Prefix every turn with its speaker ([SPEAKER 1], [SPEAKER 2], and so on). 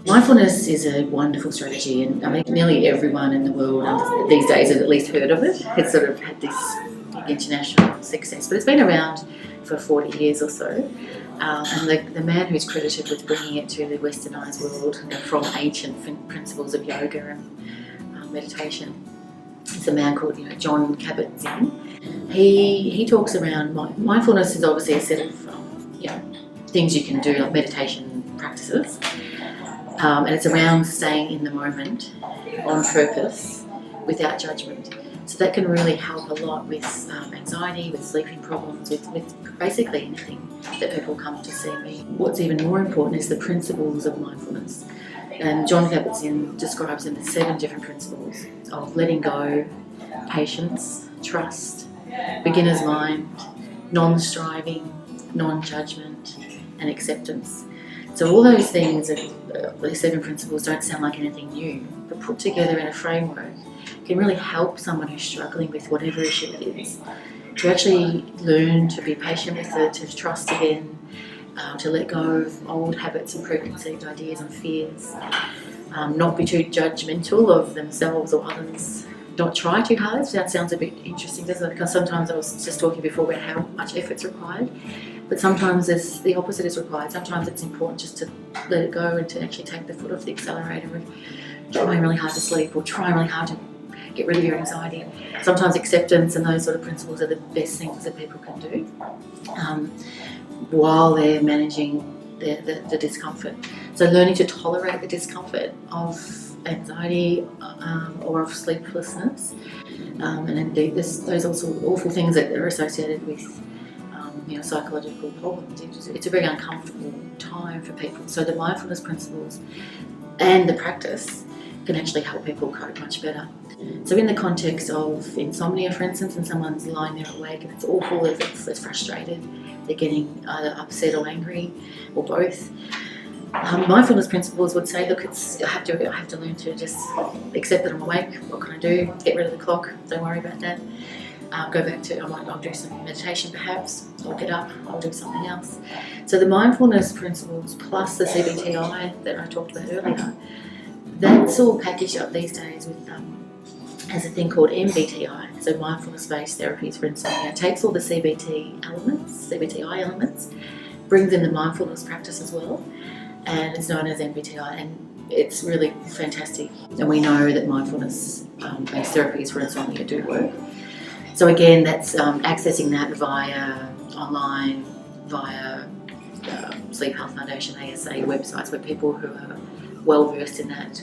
[SPEAKER 1] Mindfulness is a wonderful strategy, and I mean, nearly everyone in the world these days has at least heard of it. It's sort of had this big international success, but it's been around for 40 years or so. And the man who's credited with bringing it to the westernised world, from ancient principles of yoga and meditation, is a man called John Kabat-Zinn. He talks around mindfulness is obviously a set of things you can do, like meditation practices. And it's around staying in the moment, on purpose, without judgment. So that can really help a lot with anxiety, with sleeping problems, with basically anything that people come to see me. What's even more important is the principles of mindfulness. And John Kabat-Zinn describes them as 7 different principles of letting go, patience, trust, beginner's mind, non-striving, non-judgment, and acceptance. So all those things, these 7 principles, don't sound like anything new, but put together in a framework can really help someone who's struggling with whatever issue it is to actually learn to be patient with it, to trust again, to let go of old habits and preconceived ideas and fears, not be too judgmental of themselves or others, not try too hard. That sounds a bit interesting, doesn't it? Because sometimes I was just talking before about how much effort's required. But sometimes the opposite is required. Sometimes it's important just to let it go and to actually take the foot off the accelerator of trying really hard to sleep or trying really hard to get rid of your anxiety. Sometimes acceptance and those sort of principles are the best things that people can do while they're managing the discomfort. So learning to tolerate the discomfort of anxiety or of sleeplessness, and indeed those also awful things that are associated with psychological problems. It's a very uncomfortable time for people. So the mindfulness principles and the practice can actually help people cope much better. So in the context of insomnia, for instance, and someone's lying there awake and it's awful, they're frustrated, they're getting either upset or angry, or both, mindfulness principles would say, look, I have to learn to just accept that I'm awake. What can I do? Get rid of the clock. Don't worry about that. Go back to, I'll do some meditation perhaps, I'll get up, I'll do something else. So the mindfulness principles plus the CBTI that I talked about earlier, that's all packaged up these days with as a thing called MBTI, so mindfulness-based therapies for insomnia. It takes all the CBTI elements, brings in the mindfulness practice as well, and it's known as MBTI, and it's really fantastic. And we know that mindfulness-based therapies for insomnia do work. So again, that's accessing that via online, via Sleep Health Foundation, ASA websites, where people who are well versed in that